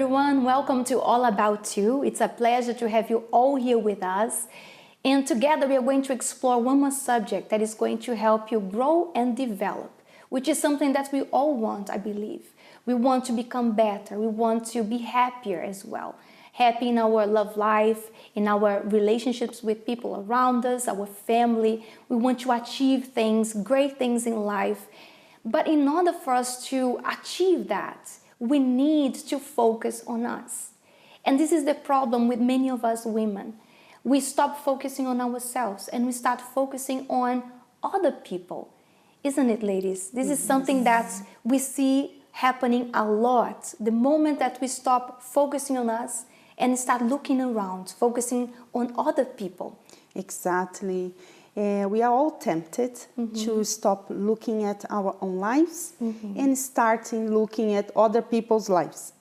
everyone. Welcome to All About You. It's a pleasure to have you all here with us. And together we are going to explore one more subject that is going to help you grow and develop, which is something that we all want, I believe. We want to become better. We want to be happier as well. Happy in our love life, in our relationships with people around us, our family. We want to achieve things, great things in life. But in order for us to achieve that, we need to focus on us. And this is the problem with many of us women. We stop focusing on ourselves and we start focusing on other people. Isn't it, ladies? This is something that we see happening a lot. The moment that we stop focusing on us and start looking around, focusing on other people. Exactly. We are all tempted to stop looking at our own lives and starting looking at other people's lives.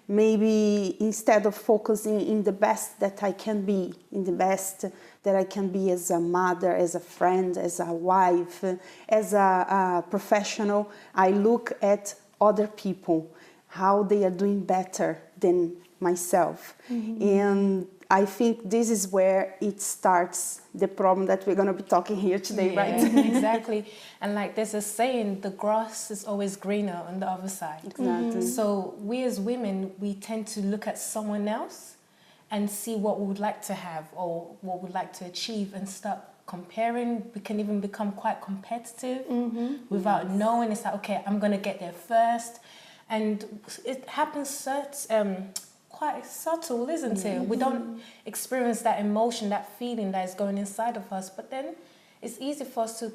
Maybe instead of focusing in the best that I can be, in the best that I can be as a mother, as a friend, as a wife, as a professional, I look at other people, how they are doing better than myself. And I think this is where it starts, the problem that we're going to be talking here today, right? Exactly. And like there's a saying, the grass is always greener on the other side. Exactly. So we as women, we tend to look at someone else and see what we would like to have or what we'd like to achieve and start comparing. We can even become quite competitive without knowing. It's like, okay, I'm going to get there first. And it happens quite subtle, isn't it? We don't experience that emotion, that feeling that is going inside of us, but then it's easy for us to,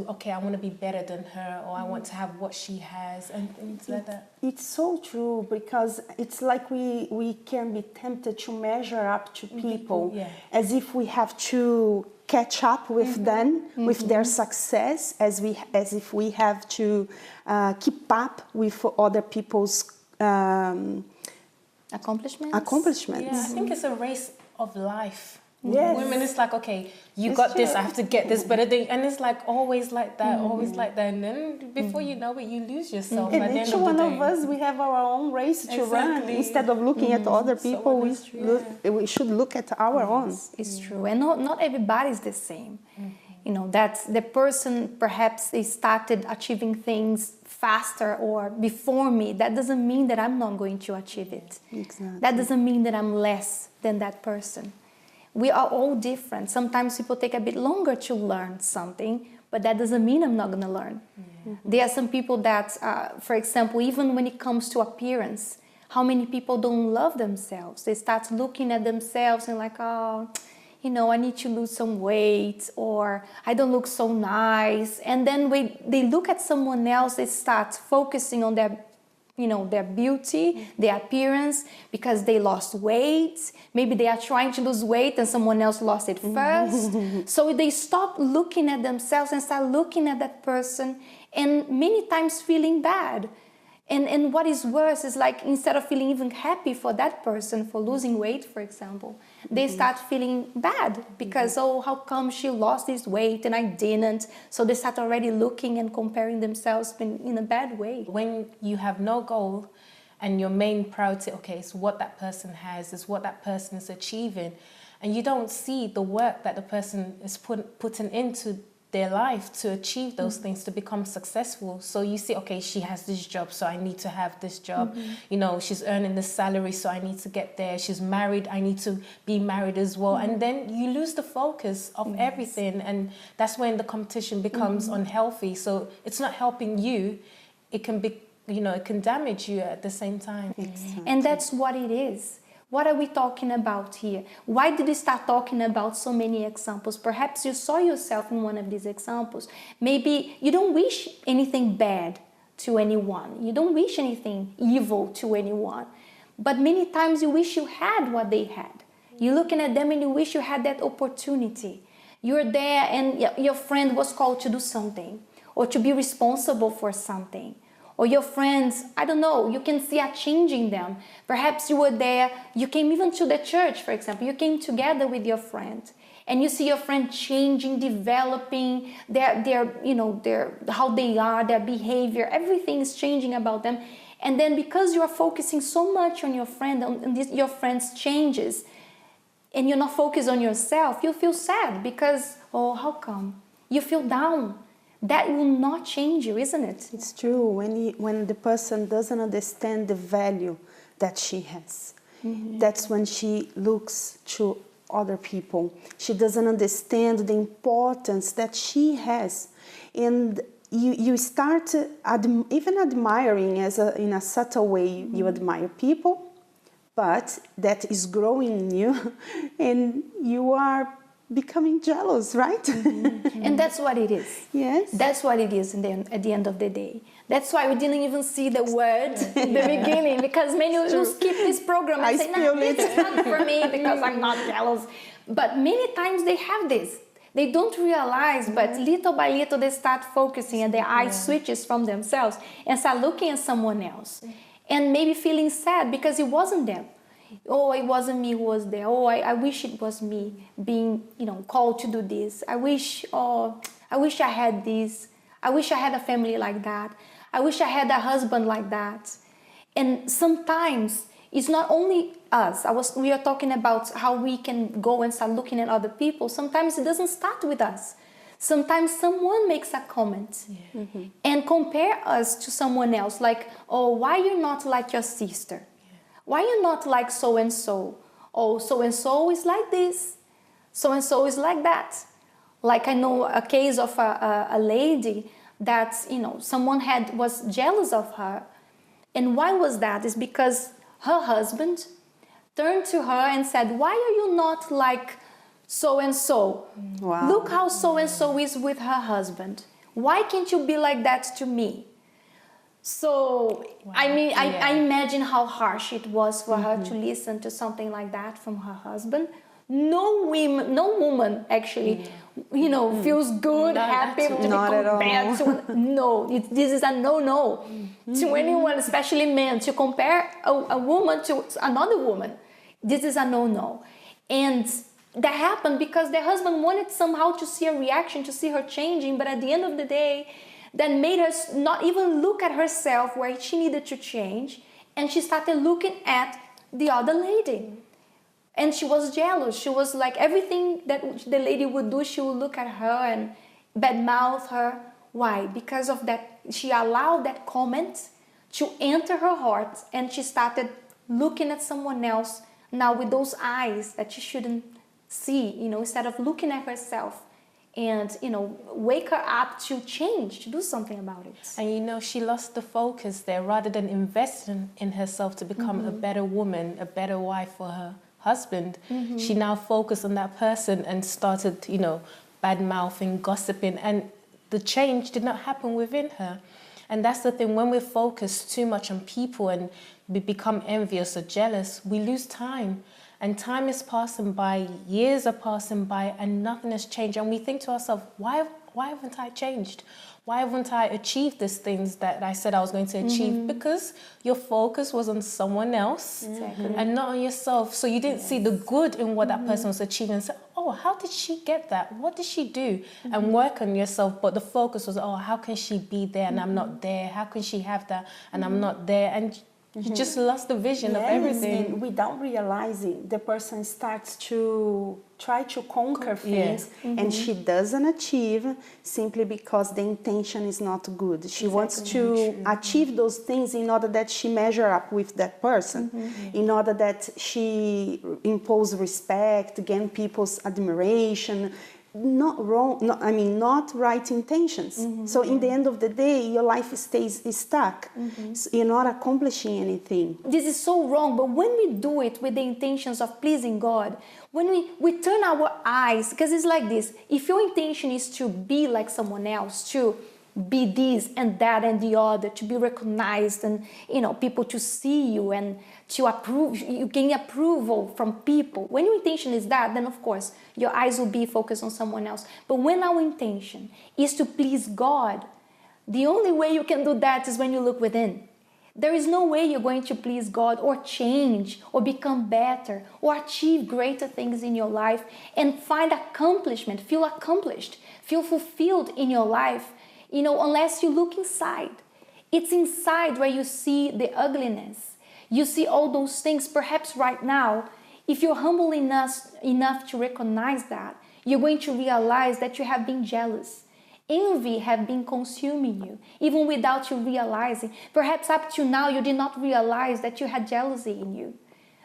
okay, I want to be better than her, or I want to have what she has, and things like that. It's so true, because it's like we can be tempted to measure up to people as if we have to catch up with them, with their success, as if we have to keep up with other people's accomplishments. Yeah, I think it's a race of life. Yes. Women, it's like, okay, you got this, I have to get this better thing. And it's like always like that, always like that. And then before you know it, you lose yourself. And each one of us, we have our own race to run. Instead of looking at other people, we should look at our own. It's true. And not everybody's the same. That the person perhaps they started achieving things faster or before me. That doesn't mean that I'm not going to achieve it. Exactly. That doesn't mean that I'm less than that person. We are all different. Sometimes people take a bit longer to learn something, but that doesn't mean I'm not going to learn. There are some people that, for example, even when it comes to appearance, how many people don't love themselves? They start looking at themselves and like, oh, I need to lose some weight, or I don't look so nice. And then when they look at someone else, they start focusing on their beauty, their appearance, because they lost weight. Maybe they are trying to lose weight and someone else lost it first. So they stop looking at themselves and start looking at that person, and many times feeling bad. And what is worse is, like, instead of feeling even happy for that person for losing weight, for example, they start feeling bad because, oh, how come she lost this weight and I didn't? So they start already looking and comparing themselves in a bad way. When you have no goal and your main priority, okay, is what that person has, is what that person is achieving, and you don't see the work that the person is putting into their life to achieve those things, to become successful. So you see, okay, she has this job, so I need to have this job. She's earning this salary, so I need to get there. She's married, I need to be married as well. And then you lose the focus of everything, and that's when the competition becomes unhealthy. So it's not helping you. It can be, it can damage you at the same time. Exactly. And that's what it is. What are we talking about here? Why did we start talking about so many examples? Perhaps you saw yourself in one of these examples. Maybe you don't wish anything bad to anyone. You don't wish anything evil to anyone. But many times you wish you had what they had. You're looking at them and you wish you had that opportunity. You're there and your friend was called to do something, or to be responsible for something. Or your friends, I don't know, you can see a change in them. Perhaps you were there, you came even to the church, for example. You came together with your friend, and you see your friend changing, developing, how they are, their behavior, everything is changing about them. And then because you are focusing so much on your friend, on your friend's changes, and you're not focused on yourself, you feel sad because, oh, how come? You feel down. That will not change you, isn't it? It's true. When the person doesn't understand the value that she has, that's when she looks to other people. She doesn't understand the importance that she has. And you start even admiring in a subtle way. You admire people, but that is growing in you, and you are becoming jealous, right? And that's what it is. Yes. That's what it is at the end of the day. That's why we didn't even see the word in the beginning, because many you skip this program and say, no, this is not for me because I'm not jealous. But many times they have this. They don't realize, but little by little they start focusing and their eyes switches from themselves and start looking at someone else. And maybe feeling sad because it wasn't them. Oh, it wasn't me who was there. Oh, I wish it was me being, called to do this. I wish I had this. I wish I had a family like that. I wish I had a husband like that. And sometimes it's not only us. We are talking about how we can go and start looking at other people. Sometimes it doesn't start with us. Sometimes someone makes a comment and compare us to someone else. Like, oh, why you're not like your sister? Why you not like so-and-so? Oh, so-and-so is like this. So-and-so is like that. Like I know a case of a lady that, someone was jealous of her. And why was that? It's because her husband turned to her and said, why are you not like so-and-so? Wow. Look how so-and-so is with her husband. Why can't you be like that to me? So, I imagine how harsh it was for her to listen to something like that from her husband. No woman actually, feels good, happy to be compared to. No, this is a no to anyone, especially men, to compare a woman to another woman. This is a no. And that happened because the husband wanted somehow to see a reaction, to see her changing, but at the end of the day, that made her not even look at herself where she needed to change, and she started looking at the other lady. And she was jealous. She was like, everything that the lady would do, she would look at her and badmouth her. Why? Because of that, she allowed that comment to enter her heart, and she started looking at someone else now with those eyes that she shouldn't see, instead of looking at herself. And, wake her up to change, to do something about it. And, she lost the focus there. Rather than investing in herself to become a better woman, a better wife for her husband, she now focused on that person and started, bad-mouthing, gossiping. And the change did not happen within her. And that's the thing. When we're focused too much on people and we become envious or jealous, we lose time. And time is passing by, years are passing by, and nothing has changed. And we think to ourselves, why haven't I changed? Why haven't I achieved these things that I said I was going to achieve? Because your focus was on someone else and not on yourself. So you didn't see the good in what that person was achieving. And say, oh, how did she get that? What did she do? And work on yourself. But the focus was, oh, how can she be there and I'm not there? How can she have that and I'm not there? And you just lost the vision of everything. And without realizing, the person starts to try to conquer things, and she doesn't achieve simply because the intention is not good. She wants to achieve those things in order that she measure up with that person, in order that she impose respect, gain people's admiration. Not right intentions. So in the end of the day, your life stays stuck. So you're not accomplishing anything. This is so wrong, but when we do it with the intentions of pleasing God, when we turn our eyes, because it's like this, if your intention is to be like someone else, to be this and that and the other, to be recognized and people to see you and to approve, you gain approval from people. When your intention is that, then of course your eyes will be focused on someone else. But when our intention is to please God, the only way you can do that is when you look within. There is no way you're going to please God or change or become better or achieve greater things in your life and find accomplishment, feel accomplished, feel fulfilled in your life, unless you look inside It's inside where you see the ugliness. You see all those things. Perhaps right now, if you're humble enough to recognize that, you're going to realize that you have been jealous. Envy have been consuming you, even without you realizing. Perhaps up to now, you did not realize that you had jealousy in you.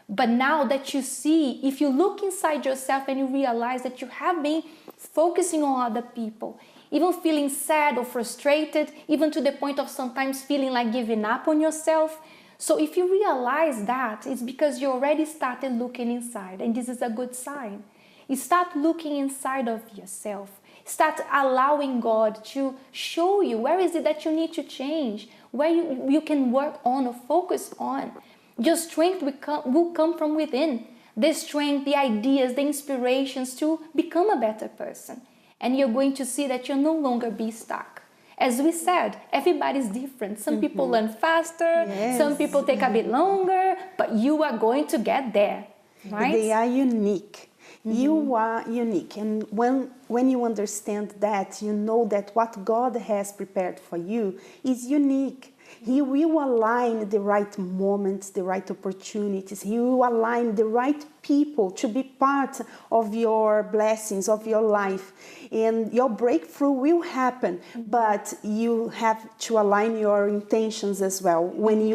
But now that you see, if you look inside yourself and you realize that you have been focusing on other people, even feeling sad or frustrated, even to the point of sometimes feeling like giving up on yourself. So if you realize that, it's because you already started looking inside, and this is a good sign. You start looking inside of yourself. Start allowing God to show you where is it that you need to change, where you can work on or focus on. Your strength will come from within. The strength, the ideas, the inspirations to become a better person. And you're going to see that you'll no longer be stuck. As we said, everybody's different. Some people learn faster, some people take a bit longer, but you are going to get there, right? They are unique. You are unique. And when you understand that, you know that what God has prepared for you is unique. He will align the right moments, the right opportunities. He will align the right people to be part of your blessings, of your life. And your breakthrough will happen, but you have to align your intentions as well. When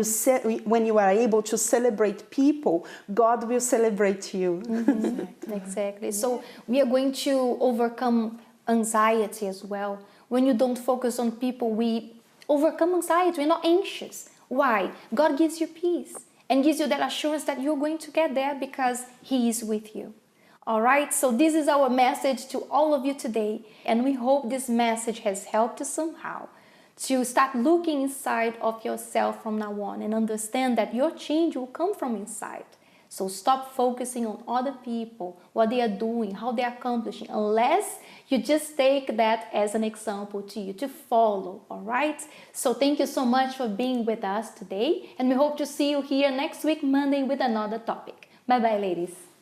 you are able to celebrate people, God will celebrate you. Exactly. So we are going to overcome anxiety as well. When you don't focus on people, we overcome anxiety. We're not anxious. Why? God gives you peace and gives you that assurance that you're going to get there because He is with you. All right, so this is our message to all of you today, and we hope this message has helped you somehow to start looking inside of yourself from now on and understand that your change will come from inside. So stop focusing on other people, what they are doing, how they are accomplishing, unless you just take that as an example to you to follow, all right? So thank you so much for being with us today, and we hope to see you here next week, Monday, with another topic. Bye-bye, ladies.